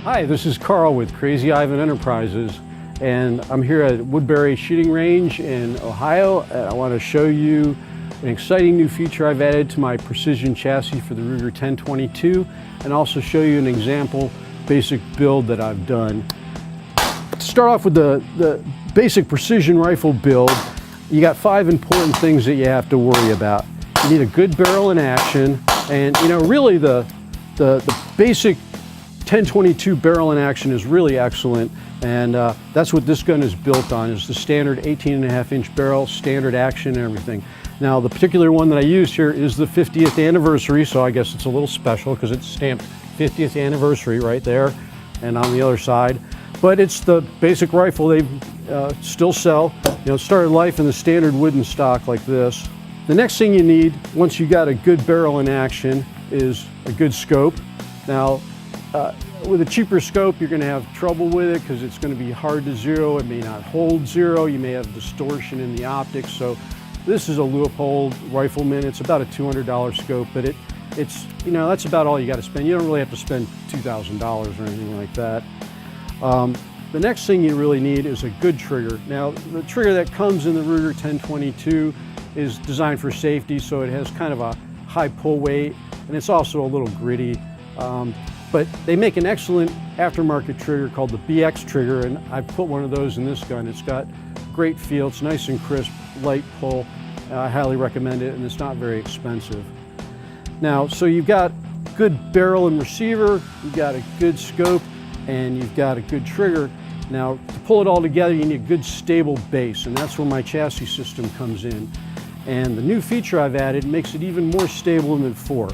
Hi, this is Carl with Crazy Ivan Enterprises, and I'm here at Woodbury Shooting Range in Ohio. I want to show you an exciting new feature I've added to my precision chassis for the Ruger 1022, and also show you an example basic build that I've done. To start off with the basic precision rifle build, you got 5 important things that you have to worry about. You need a good barrel in action, and really the basic 1022 barrel in action is really excellent, and that's what this gun is built on, is the standard 18.5-inch barrel, standard action and everything. Now the particular one that I used here is the 50th anniversary, so I guess it's a little special because it's stamped 50th anniversary right there and on the other side. But it's the basic rifle they still sell. It started life in the standard wooden stock like this. The next thing you need, once you got a good barrel in action, is a good scope. Now, with a cheaper scope, you're going to have trouble with it because it's going to be hard to zero. It may not hold zero. You may have distortion in the optics. So this is a Leupold Rifleman. It's about a $200 scope, but it's that's about all you got to spend. You don't really have to spend $2,000 or anything like that. The next thing you really need is a good trigger. Now, the trigger that comes in the Ruger 1022 is designed for safety, so it has kind of a high pull weight, and it's also a little gritty. But they make an excellent aftermarket trigger called the BX trigger, and I put one of those in this gun. It's got great feel, it's nice and crisp, light pull. I highly recommend it, and it's not very expensive. Now, so you've got good barrel and receiver, you've got a good scope, and you've got a good trigger. Now, to pull it all together, you need a good stable base, and that's where my chassis system comes in. And the new feature I've added makes it even more stable than before.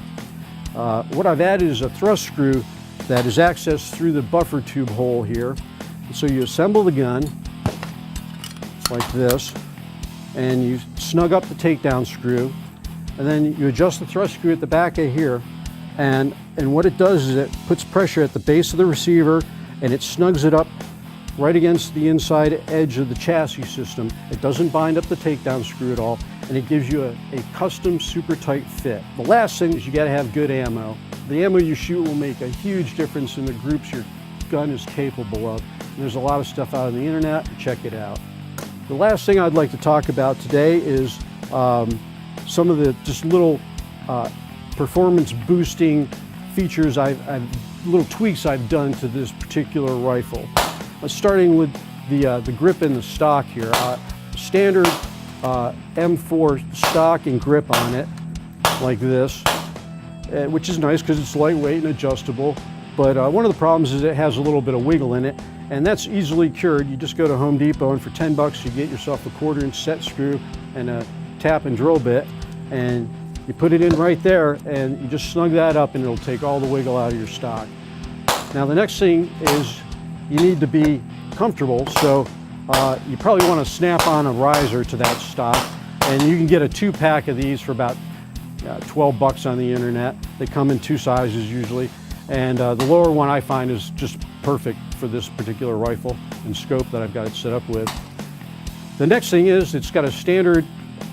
What I've added is a thrust screw that is accessed through the buffer tube hole here. And so you assemble the gun like this, and you snug up the takedown screw, and then you adjust the thrust screw at the back of here, and what it does is it puts pressure at the base of the receiver, and it snugs it up right against the inside edge of the chassis system. It doesn't bind up the takedown screw at all, and it gives you a custom super tight fit. The last thing is you got to have good ammo. The ammo you shoot will make a huge difference in the groups your gun is capable of. And there's a lot of stuff out on the internet. Check it out. The last thing I'd like to talk about today is some of the just little performance boosting features, little tweaks I've done to this particular rifle. Starting with the grip in the stock here. Standard M4 stock and grip on it, like this, which is nice because it's lightweight and adjustable. But one of the problems is it has a little bit of wiggle in it, and that's easily cured. You just go to Home Depot, and for 10 bucks you get yourself a 1/4-inch set screw and a tap and drill bit, and you put it in right there, and you just snug that up, and it'll take all the wiggle out of your stock. Now the next thing is you need to be comfortable, so you probably want to snap on a riser to that stock, and you can get a 2-pack of these for about 12 bucks on the internet. They come in 2 sizes usually, and the lower one I find is just perfect for this particular rifle and scope that I've got it set up with. The next thing is it's got a standard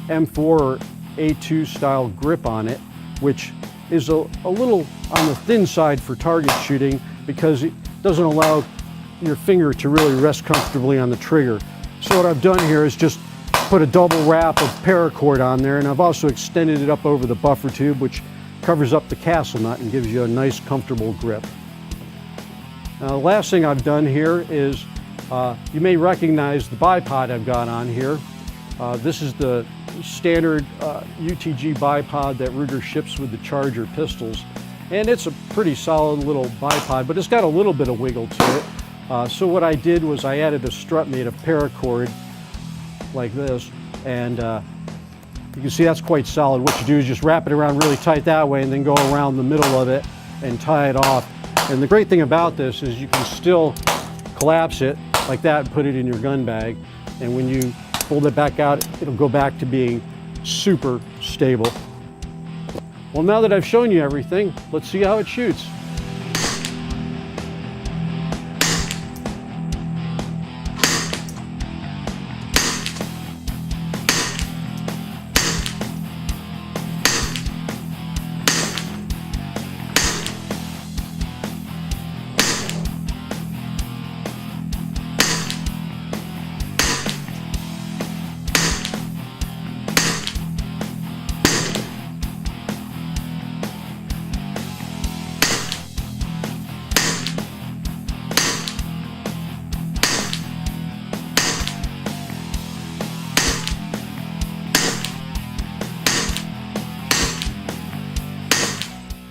M4 or A2 style grip on it, which is a little on the thin side for target shooting because it doesn't allow your finger to really rest comfortably on the trigger. So what I've done here is just put a double wrap of paracord on there, and I've also extended it up over the buffer tube, which covers up the castle nut and gives you a nice comfortable grip. Now the last thing I've done here is you may recognize the bipod I've got on here. This is the standard Utg Bipod that Ruger ships with the Charger pistols, and it's a pretty solid little bipod, but it's got a little bit of wiggle to it. So what I did was I added a strut made of paracord like this, and you can see that's quite solid. What you do is just wrap it around really tight that way and then go around the middle of it and tie it off. And the great thing about this is you can still collapse it like that and put it in your gun bag, and when you fold it back out, it'll go back to being super stable. Well, now that I've shown you everything, let's see how it shoots.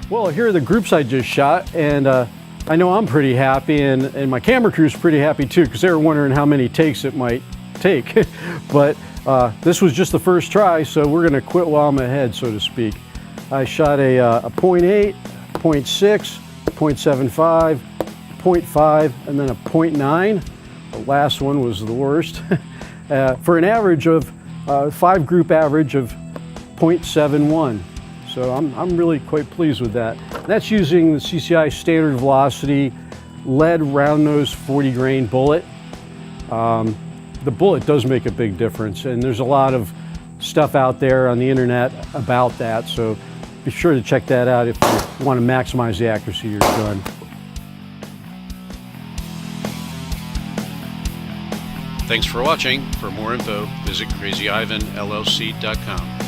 Well, here are the groups I just shot, and I know I'm pretty happy, and my camera crew's pretty happy too, because they were wondering how many takes it might take. But this was just the first try, so we're going to quit while I'm ahead, so to speak. I shot a 0.8, 0.6, 0.75, 0.5, and then a 0.9. The last one was the worst. For an average of 5-group average of 0.71. So I'm really quite pleased with that. That's using the CCI standard velocity lead round nose 40 grain bullet. The bullet does make a big difference, and there's a lot of stuff out there on the internet about that, so be sure to check that out if you want to maximize the accuracy of your gun. Thanks for watching. For more info, visit crazyivanllc.com.